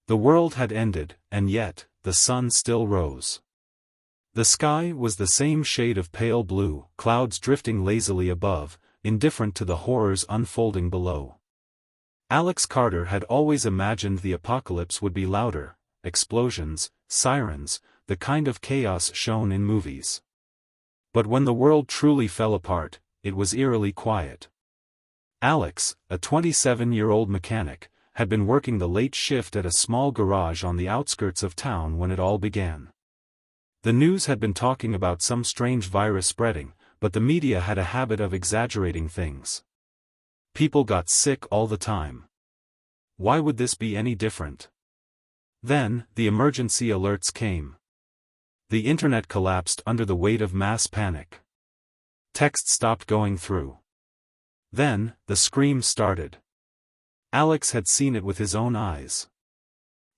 The world had ended, and yet, the sun still rose. The sky was the same shade of pale blue, clouds drifting lazily above, indifferent to the horrors unfolding below. Alex Carter had always imagined the apocalypse would be louder, explosions, sirens, the kind of chaos shown in movies. But when the world truly fell apart, it was eerily quiet. Alex, a 27-year-old mechanic, had been working the late shift at a small garage on the outskirts of town when it all began. The news had been talking about some strange virus spreading, but the media had a habit of exaggerating things. People got sick all the time. Why would this be any different? Then, the emergency alerts came. The internet collapsed under the weight of mass panic. Text stopped going through. Then, the screams started. Alex had seen it with his own eyes.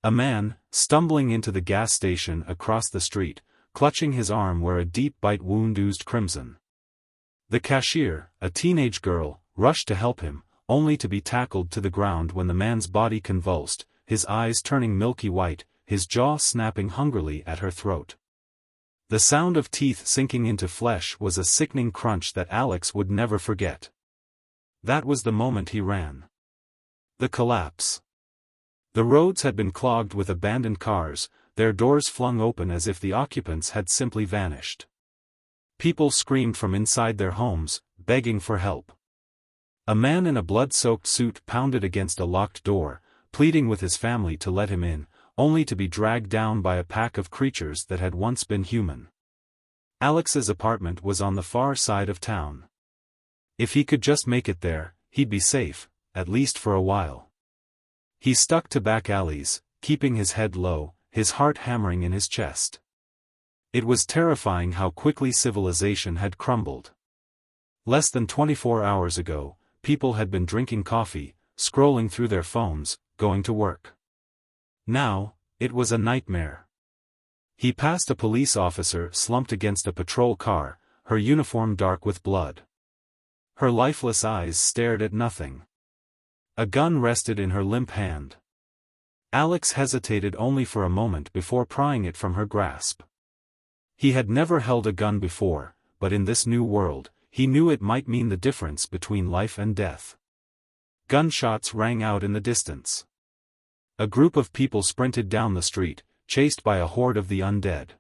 A man, stumbling into the gas station across the street, clutching his arm where a deep bite wound oozed crimson. The cashier, a teenage girl, rushed to help him, only to be tackled to the ground when the man's body convulsed, his eyes turning milky white, his jaw snapping hungrily at her throat. The sound of teeth sinking into flesh was a sickening crunch that Alex would never forget. That was the moment he ran. The collapse. The roads had been clogged with abandoned cars, their doors flung open as if the occupants had simply vanished. People screamed from inside their homes, begging for help. A man in a blood-soaked suit pounded against a locked door, pleading with his family to let him in, only to be dragged down by a pack of creatures that had once been human. Alex's apartment was on the far side of town. If he could just make it there, he'd be safe, at least for a while. He stuck to back alleys, keeping his head low, his heart hammering in his chest. It was terrifying how quickly civilization had crumbled. Less than 24 hours ago, people had been drinking coffee, scrolling through their phones, going to work. Now, it was a nightmare. He passed a police officer slumped against a patrol car, her uniform dark with blood. Her lifeless eyes stared at nothing. A gun rested in her limp hand. Alex hesitated only for a moment before prying it from her grasp. He had never held a gun before, but in this new world, he knew it might mean the difference between life and death. Gunshots rang out in the distance. A group of people sprinted down the street, chased by a horde of the undead.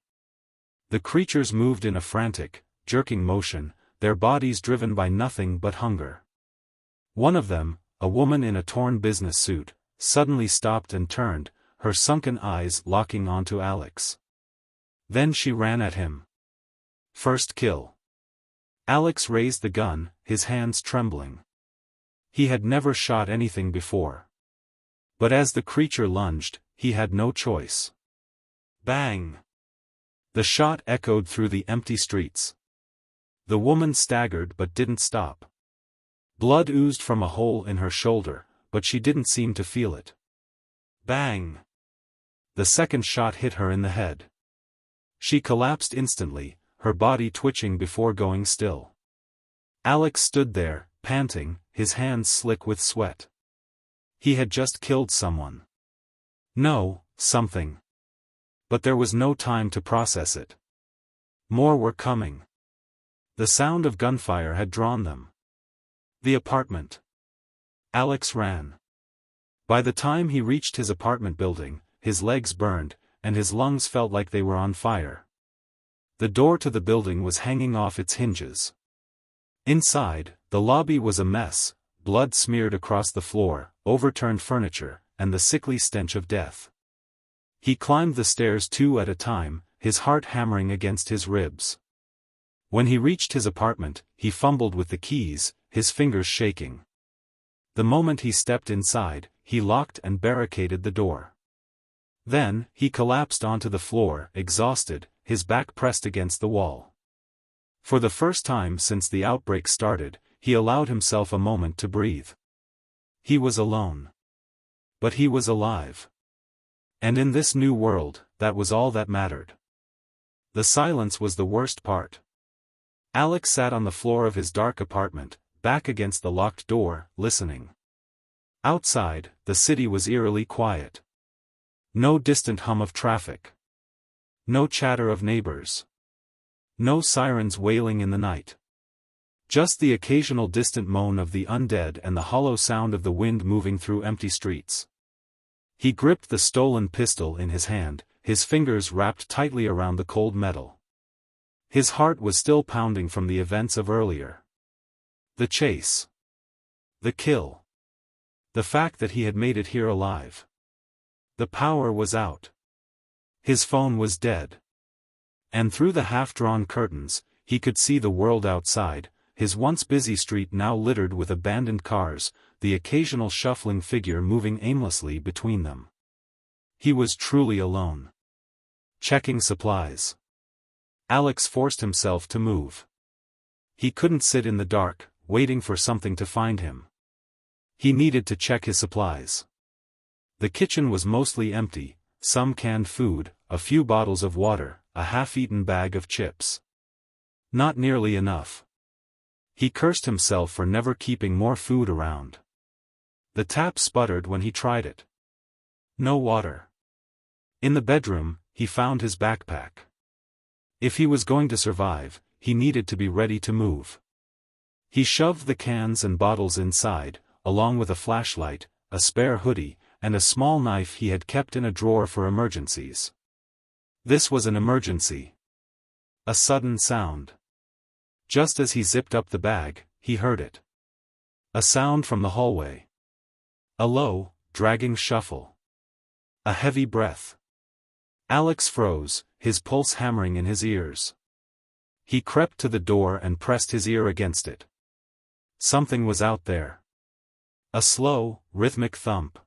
The creatures moved in a frantic, jerking motion, their bodies driven by nothing but hunger. One of them, a woman in a torn business suit, suddenly stopped and turned, her sunken eyes locking onto Alex. Then she ran at him. First kill. Alex raised the gun, his hands trembling. He had never shot anything before. But as the creature lunged, he had no choice. Bang! The shot echoed through the empty streets. The woman staggered but didn't stop. Blood oozed from a hole in her shoulder, but she didn't seem to feel it. Bang! The second shot hit her in the head. She collapsed instantly, her body twitching before going still. Alex stood there, panting, his hands slick with sweat. He had just killed someone. No, something. But there was no time to process it. More were coming. The sound of gunfire had drawn them. The apartment. Alex ran. By the time he reached his apartment building, his legs burned, and his lungs felt like they were on fire. The door to the building was hanging off its hinges. Inside, the lobby was a mess, blood smeared across the floor, overturned furniture, and the sickly stench of death. He climbed the stairs two at a time, his heart hammering against his ribs. When he reached his apartment, he fumbled with the keys, his fingers shaking. The moment he stepped inside, he locked and barricaded the door. Then, he collapsed onto the floor, exhausted, his back pressed against the wall. For the first time since the outbreak started, he allowed himself a moment to breathe. He was alone. But he was alive. And in this new world, that was all that mattered. The silence was the worst part. Alex sat on the floor of his dark apartment, back against the locked door, listening. Outside, the city was eerily quiet. No distant hum of traffic. No chatter of neighbors. No sirens wailing in the night. Just the occasional distant moan of the undead and the hollow sound of the wind moving through empty streets. He gripped the stolen pistol in his hand, his fingers wrapped tightly around the cold metal. His heart was still pounding from the events of earlier. The chase. The kill. The fact that he had made it here alive. The power was out. His phone was dead. And through the half-drawn curtains, he could see the world outside, his once busy street now littered with abandoned cars, the occasional shuffling figure moving aimlessly between them. He was truly alone. Checking supplies. Alex forced himself to move. He couldn't sit in the dark, waiting for something to find him. He needed to check his supplies. The kitchen was mostly empty, some canned food, a few bottles of water, a half-eaten bag of chips. Not nearly enough. He cursed himself for never keeping more food around. The tap sputtered when he tried it. No water. In the bedroom, he found his backpack. If he was going to survive, he needed to be ready to move. He shoved the cans and bottles inside, along with a flashlight, a spare hoodie, and a small knife he had kept in a drawer for emergencies. This was an emergency. A sudden sound. Just as he zipped up the bag, he heard it. A sound from the hallway. A low, dragging shuffle. A heavy breath. Alex froze, his pulse hammering in his ears. He crept to the door and pressed his ear against it. Something was out there. A slow, rhythmic thump.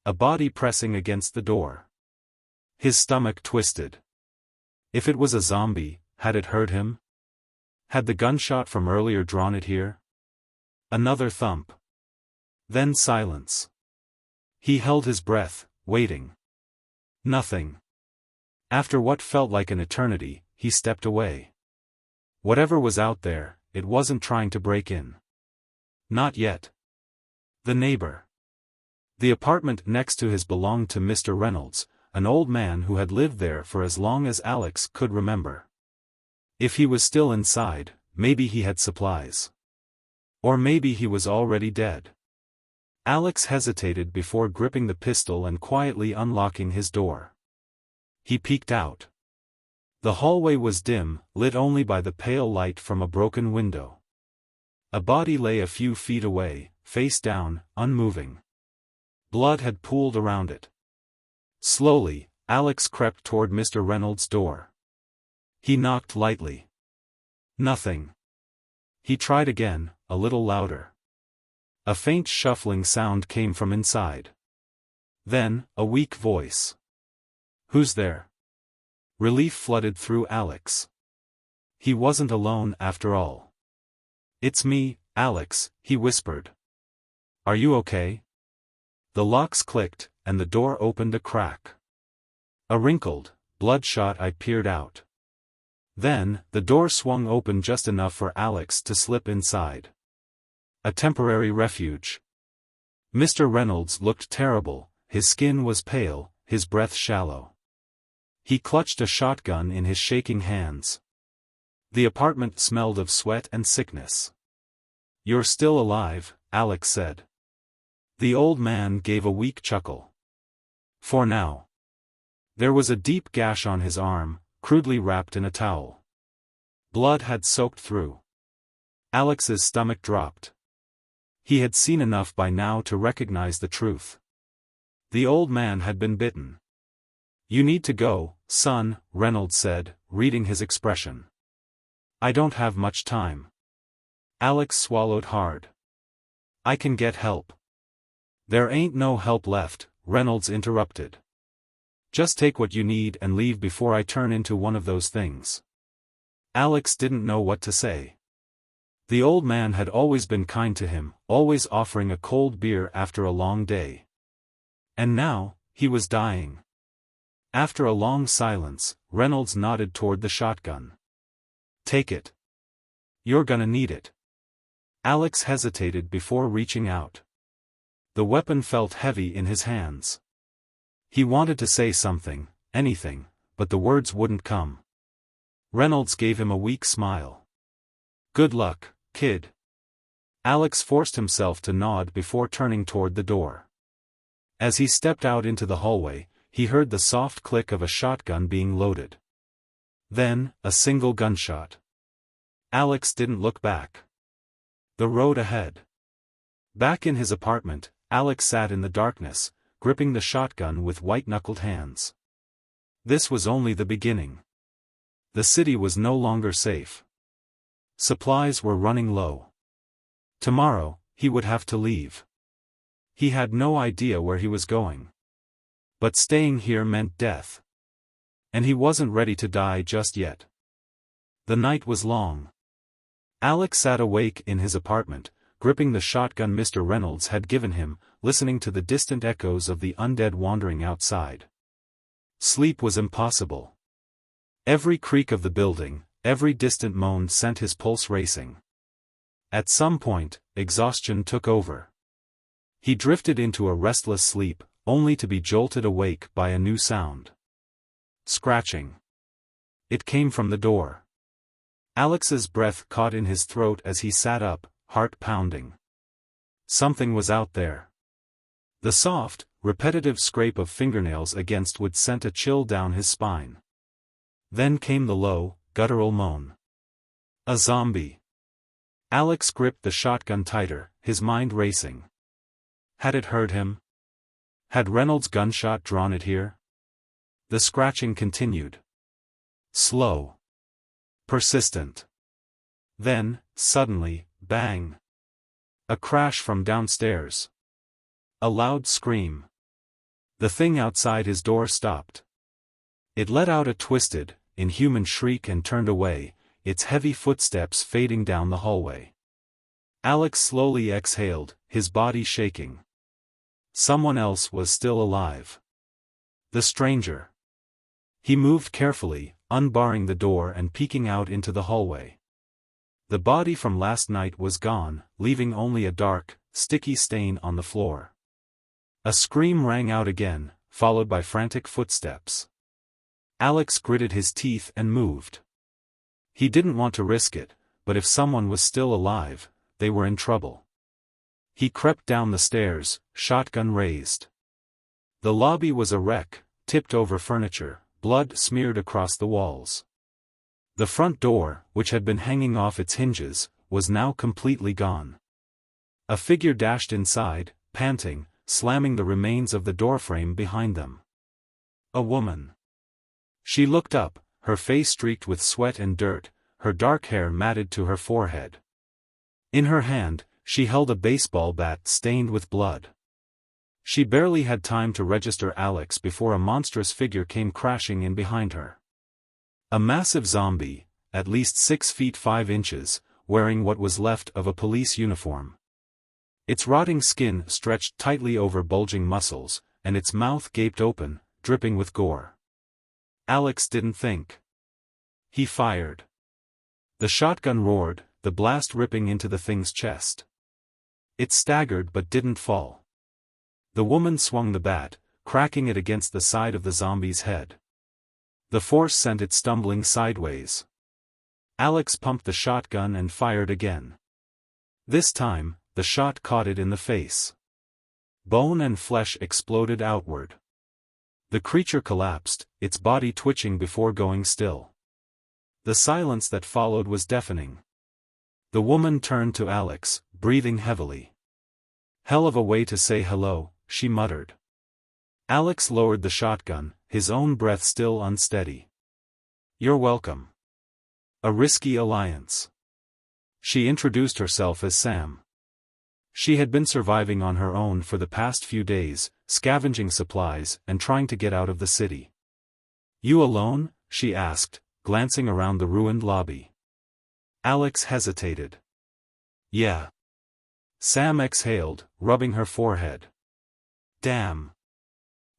A body pressing against the door. His stomach twisted. If it was a zombie, had it heard him? Had the gunshot from earlier drawn it here? Another thump. Then silence. He held his breath, waiting. Nothing. After what felt like an eternity, he stepped away. Whatever was out there, it wasn't trying to break in. Not yet. The neighbor. The apartment next to his belonged to Mr. Reynolds, an old man who had lived there for as long as Alex could remember. If he was still inside, maybe he had supplies. Or maybe he was already dead. Alex hesitated before gripping the pistol and quietly unlocking his door. He peeked out. The hallway was dim, lit only by the pale light from a broken window. A body lay a few feet away, face down, unmoving. Blood had pooled around it. Slowly, Alex crept toward Mr. Reynolds' door. He knocked lightly. Nothing. He tried again, a little louder. A faint shuffling sound came from inside. Then, a weak voice. "Who's there?" Relief flooded through Alex. He wasn't alone after all. "It's me, Alex," he whispered. "Are you okay?" The locks clicked, and the door opened a crack. A wrinkled, bloodshot eye peered out. Then, the door swung open just enough for Alex to slip inside. A temporary refuge. Mr. Reynolds looked terrible, his skin was pale, his breath shallow. He clutched a shotgun in his shaking hands. The apartment smelled of sweat and sickness. "You're still alive," Alex said. The old man gave a weak chuckle. For now. There was a deep gash on his arm, crudely wrapped in a towel. Blood had soaked through. Alex's stomach dropped. He had seen enough by now to recognize the truth. The old man had been bitten. "You need to go, son," Reynolds said, reading his expression. "I don't have much time." Alex swallowed hard. "I can get help." "There ain't no help left," Reynolds interrupted. "Just take what you need and leave before I turn into one of those things." Alex didn't know what to say. The old man had always been kind to him, always offering a cold beer after a long day. And now, he was dying. After a long silence, Reynolds nodded toward the shotgun. "Take it. You're gonna need it." Alex hesitated before reaching out. The weapon felt heavy in his hands. He wanted to say something, anything, but the words wouldn't come. Reynolds gave him a weak smile. "Good luck, kid." Alex forced himself to nod before turning toward the door. As he stepped out into the hallway, he heard the soft click of a shotgun being loaded. Then, a single gunshot. Alex didn't look back. The road ahead. Back in his apartment, Alex sat in the darkness, gripping the shotgun with white-knuckled hands. This was only the beginning. The city was no longer safe. Supplies were running low. Tomorrow, he would have to leave. He had no idea where he was going. But staying here meant death. And he wasn't ready to die just yet. The night was long. Alex sat awake in his apartment, gripping the shotgun Mr. Reynolds had given him, listening to the distant echoes of the undead wandering outside. Sleep was impossible. Every creak of the building, every distant moan sent his pulse racing. At some point, exhaustion took over. He drifted into a restless sleep, only to be jolted awake by a new sound. Scratching. It came from the door. Alex's breath caught in his throat as he sat up, heart pounding. Something was out there. The soft, repetitive scrape of fingernails against wood sent a chill down his spine. Then came the low, guttural moan. A zombie. Alex gripped the shotgun tighter, his mind racing. Had it heard him? Had Reynolds' gunshot drawn it here? The scratching continued. Slow. Persistent. Then, suddenly, bang. A crash from downstairs. A loud scream. The thing outside his door stopped. It let out a twisted, inhuman shriek and turned away, its heavy footsteps fading down the hallway. Alex slowly exhaled, his body shaking. Someone else was still alive. The stranger. He moved carefully, unbarring the door and peeking out into the hallway. The body from last night was gone, leaving only a dark, sticky stain on the floor. A scream rang out again, followed by frantic footsteps. Alex gritted his teeth and moved. He didn't want to risk it, but if someone was still alive, they were in trouble. He crept down the stairs, shotgun raised. The lobby was a wreck, tipped over furniture, blood smeared across the walls. The front door, which had been hanging off its hinges, was now completely gone. A figure dashed inside, panting, slamming the remains of the doorframe behind them. A woman. She looked up, her face streaked with sweat and dirt, her dark hair matted to her forehead. In her hand, she held a baseball bat stained with blood. She barely had time to register Alex before a monstrous figure came crashing in behind her. A massive zombie, at least 6 feet 5 inches, wearing what was left of a police uniform. Its rotting skin stretched tightly over bulging muscles, and its mouth gaped open, dripping with gore. Alex didn't think. He fired. The shotgun roared, the blast ripping into the thing's chest. It staggered but didn't fall. The woman swung the bat, cracking it against the side of the zombie's head. The force sent it stumbling sideways. Alex pumped the shotgun and fired again. This time, the shot caught it in the face. Bone and flesh exploded outward. The creature collapsed, its body twitching before going still. The silence that followed was deafening. The woman turned to Alex, breathing heavily. "Hell of a way to say hello," she muttered. Alex lowered the shotgun, his own breath still unsteady. "You're welcome." A risky alliance. She introduced herself as Sam. She had been surviving on her own for the past few days, scavenging supplies and trying to get out of the city. "You alone?" she asked, glancing around the ruined lobby. Alex hesitated. "Yeah." Sam exhaled, rubbing her forehead. "Damn.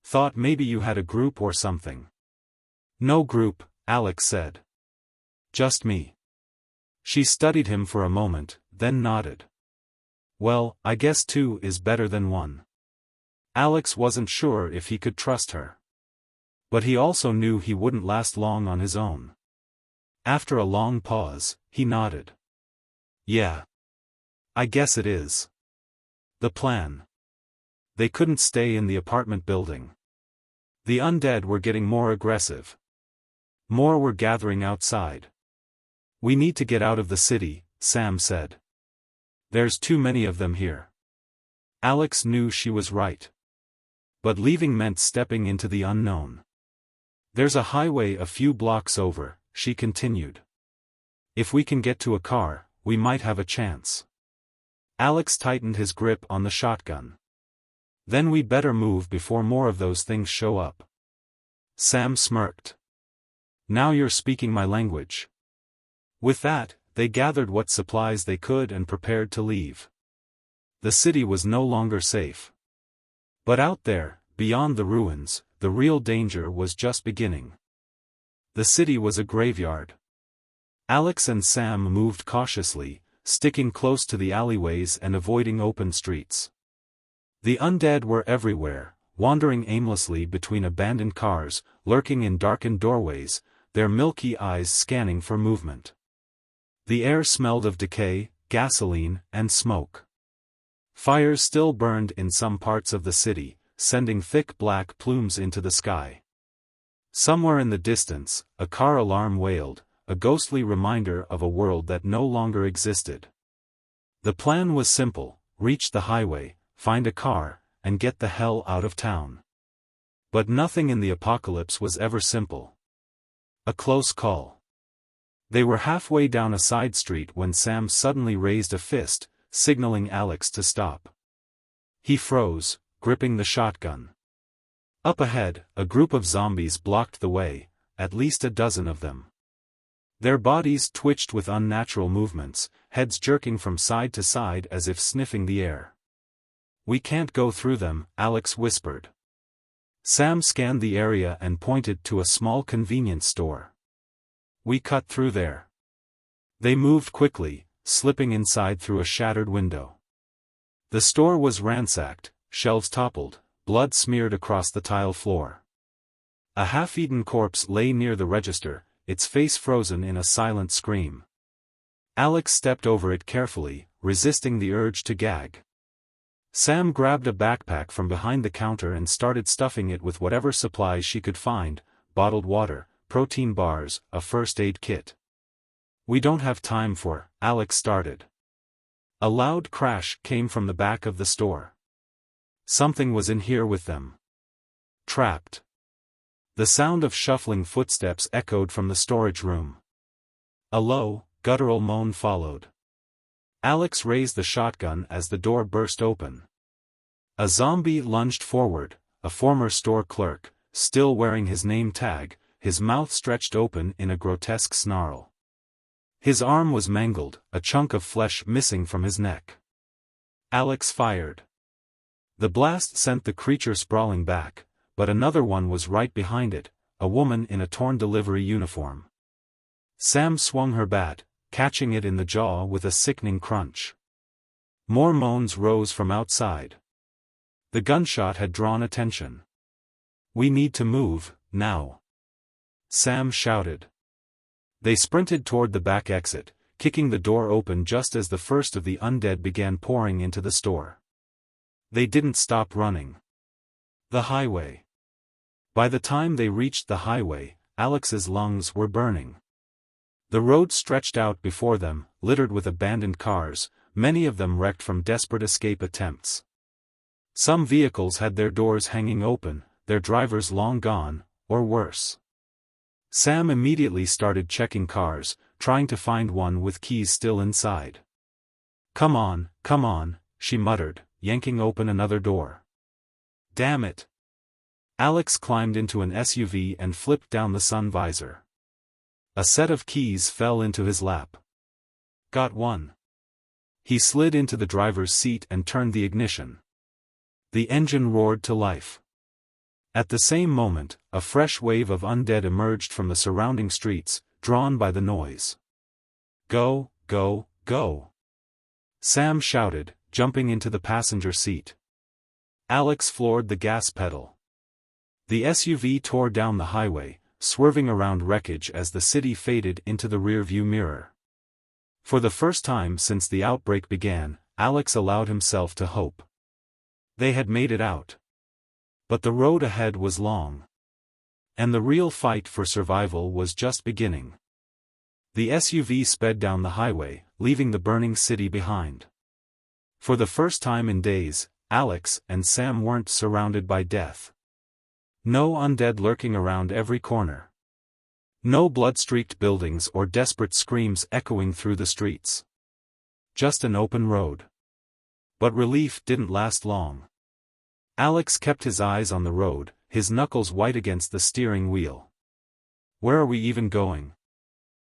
Thought maybe you had a group or something." "No group," Alex said. "Just me." She studied him for a moment, then nodded. "Well, I guess 2 is better than 1. Alex wasn't sure if he could trust her. But he also knew he wouldn't last long on his own. After a long pause, he nodded. Yeah. I guess it is. The plan. They couldn't stay in the apartment building. The undead were getting more aggressive. More were gathering outside. We need to get out of the city, Sam said. There's too many of them here. Alex knew she was right. But leaving meant stepping into the unknown. There's a highway a few blocks over, she continued. If we can get to a car, we might have a chance. Alex tightened his grip on the shotgun. Then we better move before more of those things show up. Sam smirked. Now you're speaking my language. With that, they gathered what supplies they could and prepared to leave. The city was no longer safe. But out there, beyond the ruins, the real danger was just beginning. The city was a graveyard. Alex and Sam moved cautiously, sticking close to the alleyways and avoiding open streets. The undead were everywhere, wandering aimlessly between abandoned cars, lurking in darkened doorways, their milky eyes scanning for movement. The air smelled of decay, gasoline, and smoke. Fires still burned in some parts of the city, sending thick black plumes into the sky. Somewhere in the distance, a car alarm wailed, a ghostly reminder of a world that no longer existed. The plan was simple: reach the highway, find a car, and get the hell out of town. But nothing in the apocalypse was ever simple. A close call. They were halfway down a side street when Sam suddenly raised a fist, signaling Alex to stop. He froze, gripping the shotgun. Up ahead, a group of zombies blocked the way, at least a dozen of them. Their bodies twitched with unnatural movements, heads jerking from side to side as if sniffing the air. We can't go through them, Alex whispered. Sam scanned the area and pointed to a small convenience store. We cut through there. They moved quickly, slipping inside through a shattered window. The store was ransacked, shelves toppled, blood smeared across the tile floor. A half-eaten corpse lay near the register, its face frozen in a silent scream. Alex stepped over it carefully, resisting the urge to gag. Sam grabbed a backpack from behind the counter and started stuffing it with whatever supplies she could find: bottled water, protein bars, a first aid kit. We don't have time for, Alex started. A loud crash came from the back of the store. Something was in here with them. Trapped. The sound of shuffling footsteps echoed from the storage room. A low, guttural moan followed. Alex raised the shotgun as the door burst open. A zombie lunged forward, a former store clerk, still wearing his name tag, his mouth stretched open in a grotesque snarl. His arm was mangled, a chunk of flesh missing from his neck. Alex fired. The blast sent the creature sprawling back, but another one was right behind it, a woman in a torn delivery uniform. Sam swung her bat, catching it in the jaw with a sickening crunch. More moans rose from outside. The gunshot had drawn attention. We need to move, now. Sam shouted. They sprinted toward the back exit, kicking the door open just as the first of the undead began pouring into the store. They didn't stop running. The highway. By the time they reached the highway, Alex's lungs were burning. The road stretched out before them, littered with abandoned cars, many of them wrecked from desperate escape attempts. Some vehicles had their doors hanging open, their drivers long gone, or worse. Sam immediately started checking cars, trying to find one with keys still inside. Come on, she muttered, yanking open another door. Damn it. Alex climbed into an SUV and flipped down the sun visor. A set of keys fell into his lap. Got one. He slid into the driver's seat and turned the ignition. The engine roared to life. At the same moment, a fresh wave of undead emerged from the surrounding streets, drawn by the noise. Go, go, go. Sam shouted, jumping into the passenger seat. Alex floored the gas pedal. The SUV tore down the highway, swerving around wreckage as the city faded into the rearview mirror. For the first time since the outbreak began, Alex allowed himself to hope. They had made it out. But the road ahead was long. And the real fight for survival was just beginning. The SUV sped down the highway, leaving the burning city behind. For the first time in days, Alex and Sam weren't surrounded by death. No undead lurking around every corner. No blood-streaked buildings or desperate screams echoing through the streets. Just an open road. But relief didn't last long. Alex kept his eyes on the road, his knuckles white against the steering wheel. Where are we even going?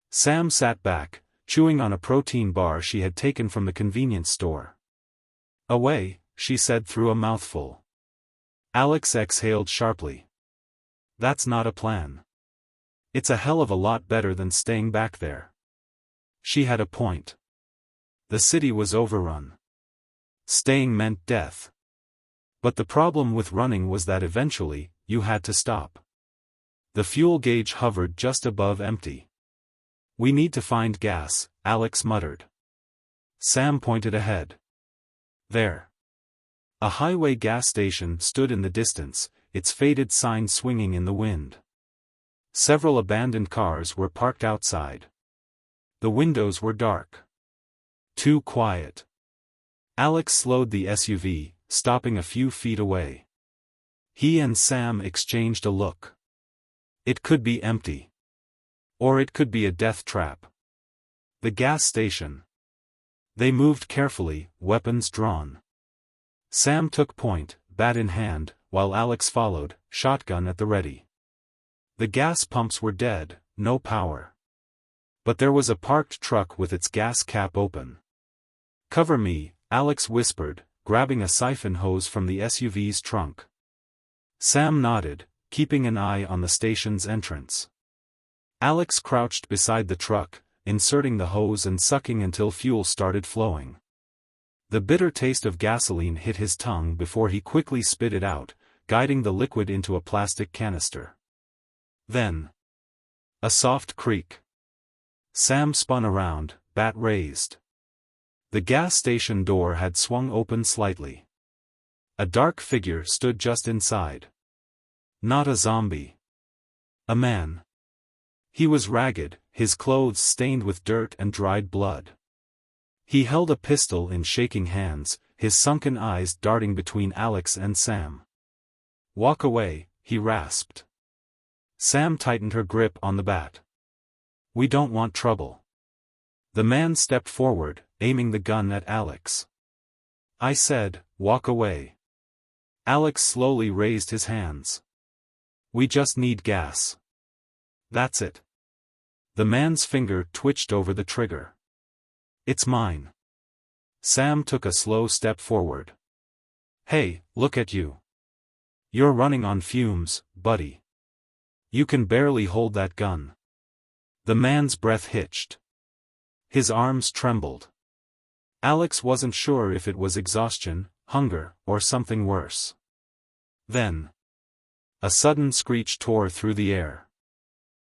Sam sat back, chewing on a protein bar she had taken from the convenience store. Away, she said through a mouthful. Alex exhaled sharply. That's not a plan. It's a hell of a lot better than staying back there. She had a point. The city was overrun. Staying meant death. But the problem with running was that eventually, you had to stop. The fuel gauge hovered just above empty. We need to find gas, Alex muttered. Sam pointed ahead. There. A highway gas station stood in the distance, its faded sign swinging in the wind. Several abandoned cars were parked outside. The windows were dark. Too quiet. Alex slowed the SUV, stopping a few feet away. He and Sam exchanged a look. It could be empty. Or it could be a death trap. The gas station. They moved carefully, weapons drawn. Sam took point, bat in hand, while Alex followed, shotgun at the ready. The gas pumps were dead, no power. But there was a parked truck with its gas cap open. Cover me, Alex whispered, grabbing a siphon hose from the SUV's trunk. Sam nodded, keeping an eye on the station's entrance. Alex crouched beside the truck, inserting the hose and sucking until fuel started flowing. The bitter taste of gasoline hit his tongue before he quickly spit it out, guiding the liquid into a plastic canister. Then. A soft creak. Sam spun around, bat raised. The gas station door had swung open slightly. A dark figure stood just inside. Not a zombie. A man. He was ragged, his clothes stained with dirt and dried blood. He held a pistol in shaking hands, his sunken eyes darting between Alex and Sam. Walk away, he rasped. Sam tightened her grip on the bat. We don't want trouble. The man stepped forward, aiming the gun at Alex. I said, walk away. Alex slowly raised his hands. We just need gas. That's it. The man's finger twitched over the trigger. It's mine. Sam took a slow step forward. Hey, look at you. You're running on fumes, buddy. You can barely hold that gun. The man's breath hitched. His arms trembled. Alex wasn't sure if it was exhaustion, hunger, or something worse. Then. A sudden screech tore through the air.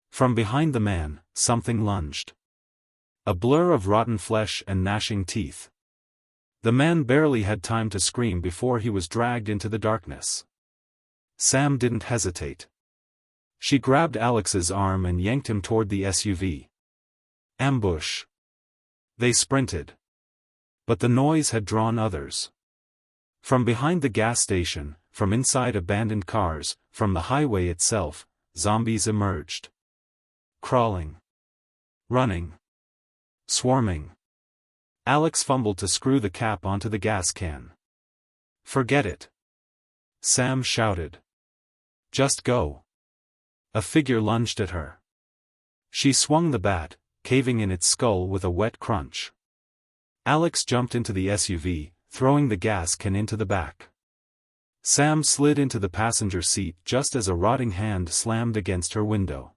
From behind the man, something lunged. A blur of rotten flesh and gnashing teeth. The man barely had time to scream before he was dragged into the darkness. Sam didn't hesitate. She grabbed Alex's arm and yanked him toward the SUV. Ambush. They sprinted. But the noise had drawn others. From behind the gas station, from inside abandoned cars, from the highway itself, zombies emerged. Crawling. Running. Swarming. Alex fumbled to screw the cap onto the gas can. Forget it. Sam shouted. Just go. A figure lunged at her. She swung the bat, caving in its skull with a wet crunch. Alex jumped into the SUV, throwing the gas can into the back. Sam slid into the passenger seat just as a rotting hand slammed against her window.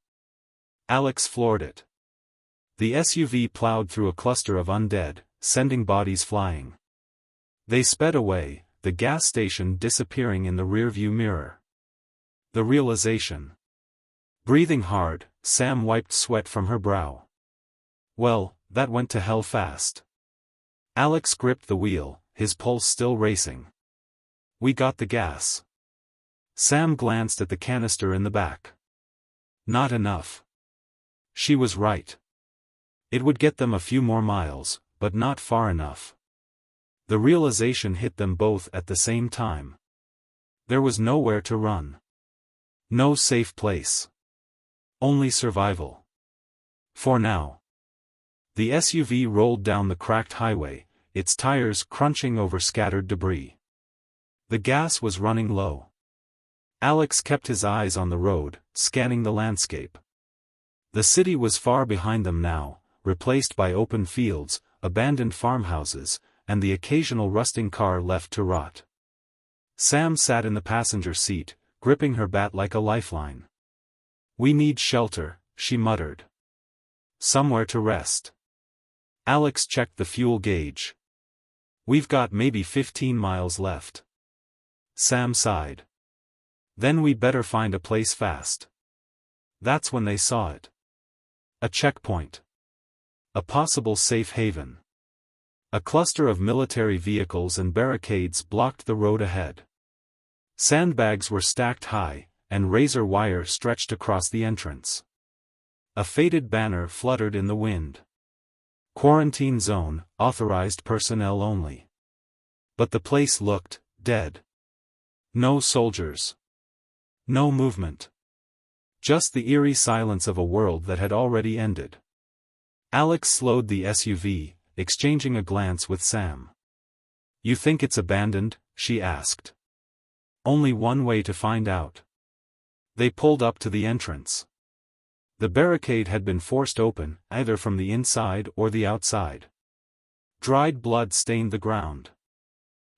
Alex floored it. The SUV plowed through a cluster of undead, sending bodies flying. They sped away, the gas station disappearing in the rearview mirror. The realization. Breathing hard, Sam wiped sweat from her brow. Well, that went to hell fast. Alex gripped the wheel, his pulse still racing. We got the gas. Sam glanced at the canister in the back. Not enough. She was right. It would get them a few more miles, but not far enough. The realization hit them both at the same time. There was nowhere to run. No safe place. Only survival. For now. The SUV rolled down the cracked highway, its tires crunching over scattered debris. The gas was running low. Alex kept his eyes on the road, scanning the landscape. The city was far behind them now, replaced by open fields, abandoned farmhouses, and the occasional rusting car left to rot. Sam sat in the passenger seat, gripping her bat like a lifeline. We need shelter, she muttered. Somewhere to rest. Alex checked the fuel gauge. We've got maybe 15 miles left. Sam sighed. Then we better find a place fast. That's when they saw it. A checkpoint. A possible safe haven. A cluster of military vehicles and barricades blocked the road ahead. Sandbags were stacked high, and razor wire stretched across the entrance. A faded banner fluttered in the wind. Quarantine zone, authorized personnel only. But the place looked dead. No soldiers. No movement. Just the eerie silence of a world that had already ended. Alex slowed the SUV, exchanging a glance with Sam. You think it's abandoned? She asked. Only one way to find out. They pulled up to the entrance. The barricade had been forced open, either from the inside or the outside. Dried blood stained the ground.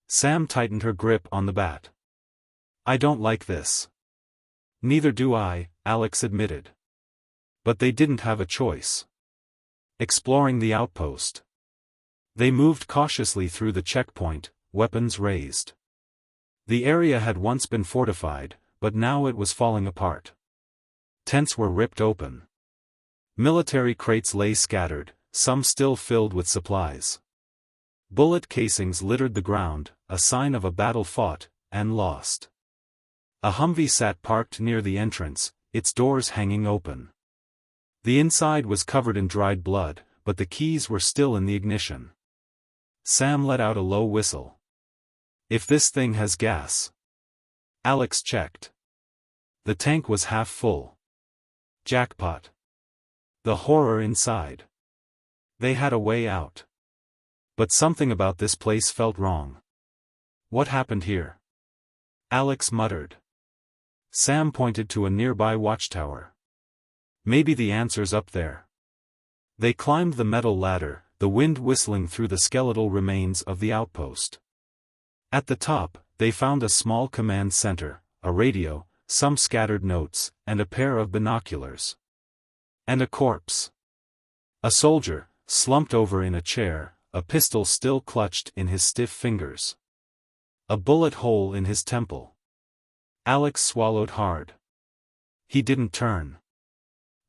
Sam tightened her grip on the bat. I don't like this. Neither do I, Alex admitted. But they didn't have a choice. Exploring the outpost. They moved cautiously through the checkpoint, weapons raised. The area had once been fortified, but now it was falling apart. Tents were ripped open. Military crates lay scattered, some still filled with supplies. Bullet casings littered the ground, a sign of a battle fought, and lost. A Humvee sat parked near the entrance, its doors hanging open. The inside was covered in dried blood, but the keys were still in the ignition. Sam let out a low whistle. If this thing has gas. Alex checked. The tank was half full. Jackpot. The horror inside. They had a way out. But something about this place felt wrong. What happened here? Alex muttered. Sam pointed to a nearby watchtower. Maybe the answer's up there. They climbed the metal ladder, the wind whistling through the skeletal remains of the outpost. At the top, they found a small command center, a radio, some scattered notes, and a pair of binoculars. And a corpse. A soldier, slumped over in a chair, a pistol still clutched in his stiff fingers. A bullet hole in his temple. Alex swallowed hard. He didn't turn.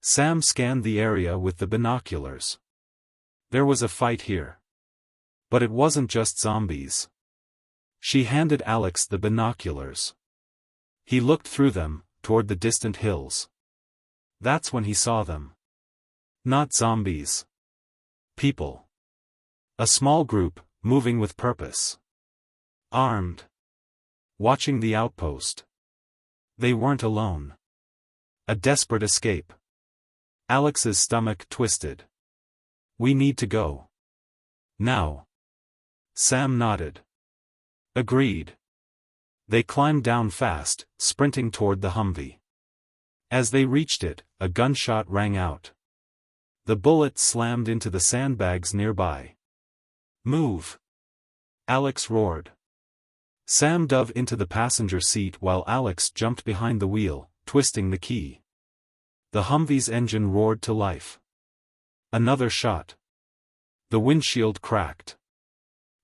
Sam scanned the area with the binoculars. There was a fight here. But it wasn't just zombies. She handed Alex the binoculars. He looked through them, toward the distant hills. That's when he saw them. Not zombies. People. A small group, moving with purpose. Armed. Watching the outpost. They weren't alone. A desperate escape. Alex's stomach twisted. We need to go. Now. Sam nodded. Agreed. They climbed down fast, sprinting toward the Humvee. As they reached it, a gunshot rang out. The bullet slammed into the sandbags nearby. Move! Alex roared. Sam dove into the passenger seat while Alex jumped behind the wheel, twisting the key. The Humvee's engine roared to life. Another shot. The windshield cracked.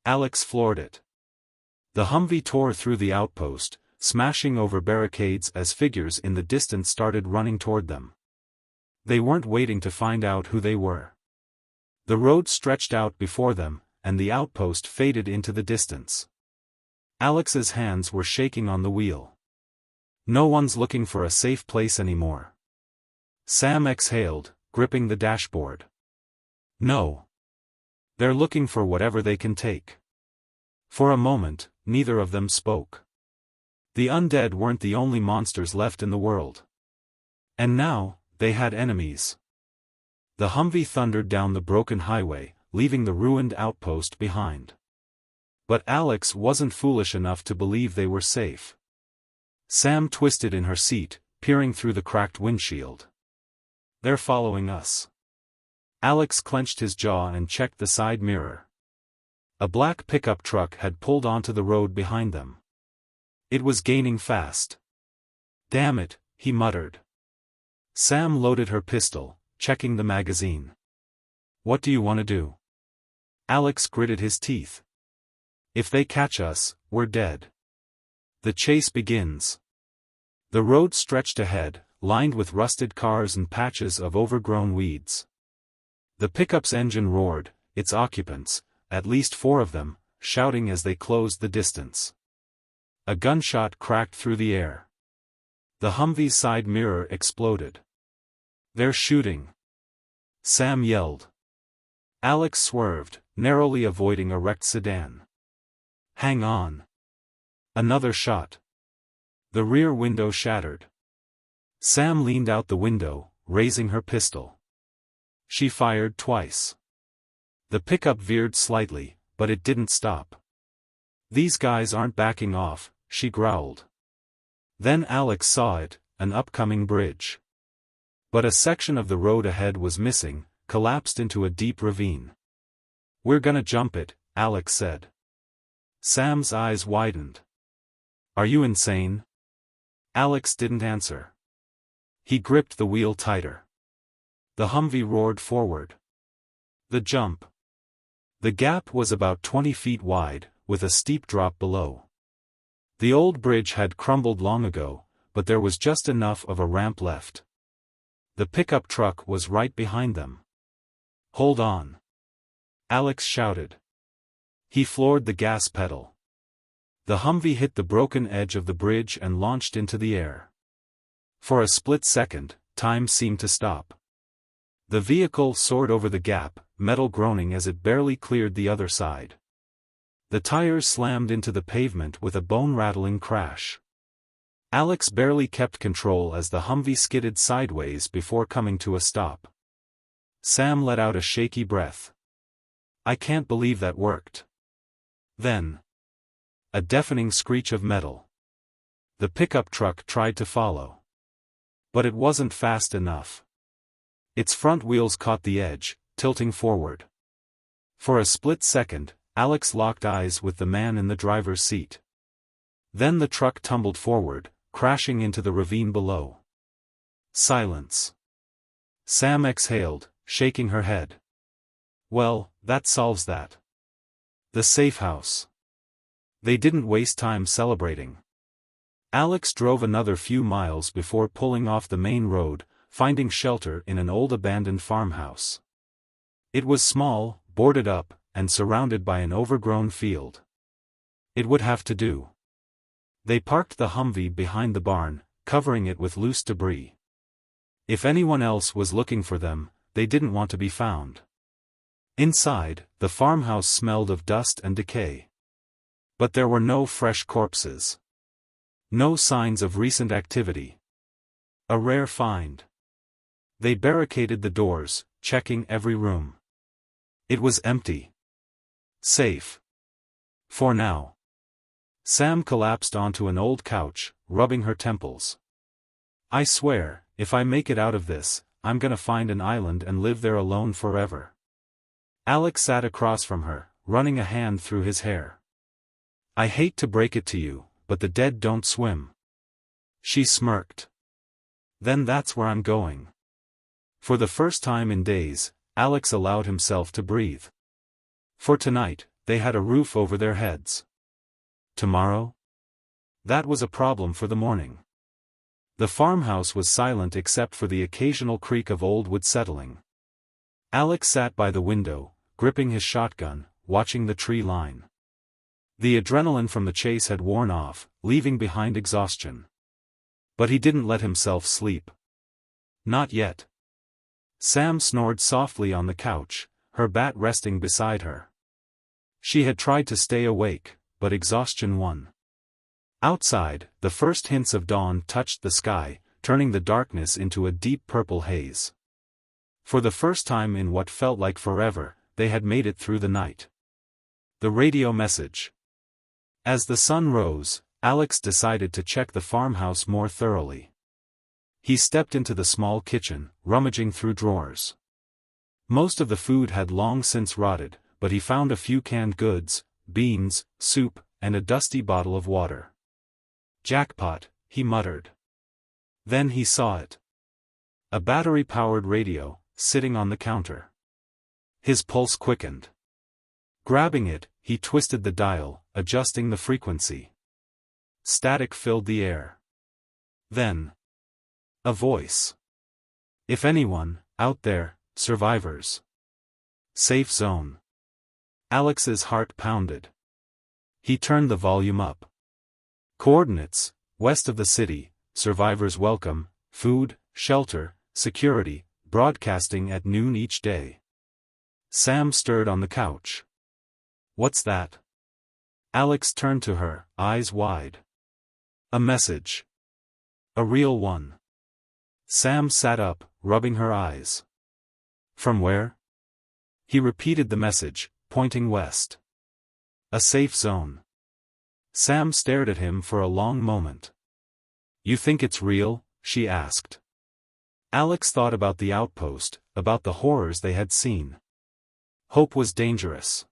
Alex floored it. The Humvee tore through the outpost, smashing over barricades as figures in the distance started running toward them. They weren't waiting to find out who they were. The road stretched out before them, and the outpost faded into the distance. Alex's hands were shaking on the wheel. No one's looking for a safe place anymore. Sam exhaled, gripping the dashboard. No. They're looking for whatever they can take. For a moment, neither of them spoke. The undead weren't the only monsters left in the world. And now, they had enemies. The Humvee thundered down the broken highway, leaving the ruined outpost behind. But Alex wasn't foolish enough to believe they were safe. Sam twisted in her seat, peering through the cracked windshield. They're following us. Alex clenched his jaw and checked the side mirror. A black pickup truck had pulled onto the road behind them. It was gaining fast. Damn it, he muttered. Sam loaded her pistol, checking the magazine. What do you want to do? Alex gritted his teeth. If they catch us, we're dead. The chase begins. The road stretched ahead, lined with rusted cars and patches of overgrown weeds. The pickup's engine roared, its occupants, at least 4 of them, shouting as they closed the distance. A gunshot cracked through the air. The Humvee's side mirror exploded. They're shooting. Sam yelled. Alex swerved, narrowly avoiding a wrecked sedan. Hang on. Another shot. The rear window shattered. Sam leaned out the window, raising her pistol. She fired twice. The pickup veered slightly, but it didn't stop. These guys aren't backing off, she growled. Then Alex saw it, an upcoming bridge. But a section of the road ahead was missing, collapsed into a deep ravine. We're gonna jump it, Alex said. Sam's eyes widened. Are you insane? Alex didn't answer. He gripped the wheel tighter. The Humvee roared forward. The jump. The gap was about 20 feet wide, with a steep drop below. The old bridge had crumbled long ago, but there was just enough of a ramp left. The pickup truck was right behind them. Hold on. Alex shouted. He floored the gas pedal. The Humvee hit the broken edge of the bridge and launched into the air. For a split second, time seemed to stop. The vehicle soared over the gap, metal groaning as it barely cleared the other side. The tires slammed into the pavement with a bone-rattling crash. Alex barely kept control as the Humvee skidded sideways before coming to a stop. Sam let out a shaky breath. I can't believe that worked. Then. A deafening screech of metal. The pickup truck tried to follow. But it wasn't fast enough. Its front wheels caught the edge, tilting forward. For a split second, Alex locked eyes with the man in the driver's seat. Then the truck tumbled forward, crashing into the ravine below. Silence. Sam exhaled, shaking her head. Well, that solves that. The safe house. They didn't waste time celebrating. Alex drove another few miles before pulling off the main road, finding shelter in an old abandoned farmhouse. It was small, boarded up, and surrounded by an overgrown field. It would have to do. They parked the Humvee behind the barn, covering it with loose debris. If anyone else was looking for them, they didn't want to be found. Inside, the farmhouse smelled of dust and decay. But there were no fresh corpses. No signs of recent activity. A rare find. They barricaded the doors, checking every room. It was empty. Safe. For now. Sam collapsed onto an old couch, rubbing her temples. I swear, if I make it out of this, I'm gonna find an island and live there alone forever. Alex sat across from her, running a hand through his hair. I hate to break it to you, but the dead don't swim. She smirked. Then that's where I'm going. For the first time in days, Alex allowed himself to breathe. For tonight, they had a roof over their heads. Tomorrow? That was a problem for the morning. The farmhouse was silent except for the occasional creak of old wood settling. Alex sat by the window, gripping his shotgun, watching the tree line. The adrenaline from the chase had worn off, leaving behind exhaustion. But he didn't let himself sleep. Not yet. Sam snored softly on the couch, her bat resting beside her. She had tried to stay awake, but exhaustion won. Outside, the first hints of dawn touched the sky, turning the darkness into a deep purple haze. For the first time in what felt like forever, they had made it through the night. The radio message. As the sun rose, Alex decided to check the farmhouse more thoroughly. He stepped into the small kitchen, rummaging through drawers. Most of the food had long since rotted, but he found a few canned goods, beans, soup, and a dusty bottle of water. Jackpot, he muttered. Then he saw it. A battery-powered radio, sitting on the counter. His pulse quickened. Grabbing it, he twisted the dial, adjusting the frequency. Static filled the air. Then, a voice. If anyone, out there, survivors. Safe zone. Alex's heart pounded. He turned the volume up. Coordinates: west of the city, survivors welcome, food, shelter, security, broadcasting at noon each day. Sam stirred on the couch. What's that? Alex turned to her, eyes wide. A message. A real one. Sam sat up, rubbing her eyes. From where? He repeated the message, pointing west. A safe zone. Sam stared at him for a long moment. You think it's real? She asked. Alex thought about the outpost, about the horrors they had seen. Hope was dangerous.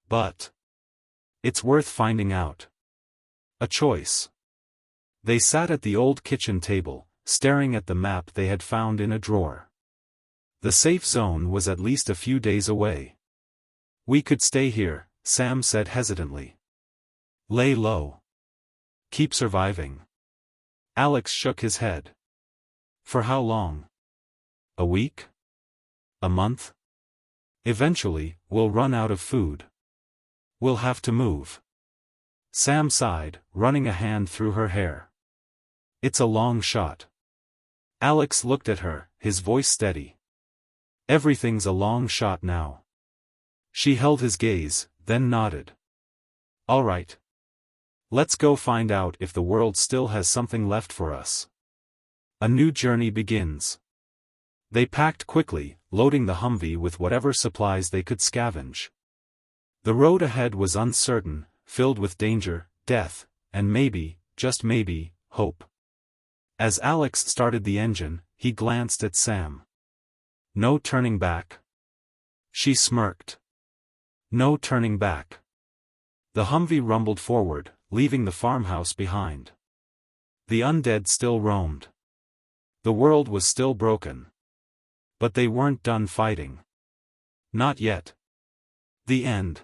But it's worth finding out. A choice. They sat at the old kitchen table, staring at the map they had found in a drawer. The safe zone was at least a few days away. We could stay here, Sam said hesitantly. Lay low. Keep surviving. Alex shook his head. For how long? A week? A month? Eventually, we'll run out of food. We'll have to move. Sam sighed, running a hand through her hair. It's a long shot. Alex looked at her, his voice steady. Everything's a long shot now. She held his gaze, then nodded. All right. Let's go find out if the world still has something left for us. A new journey begins. They packed quickly, loading the Humvee with whatever supplies they could scavenge. The road ahead was uncertain, filled with danger, death, and maybe, just maybe, hope. As Alex started the engine, he glanced at Sam. No turning back? She smirked. No turning back. The Humvee rumbled forward, leaving the farmhouse behind. The undead still roamed. The world was still broken. But they weren't done fighting. Not yet. The end.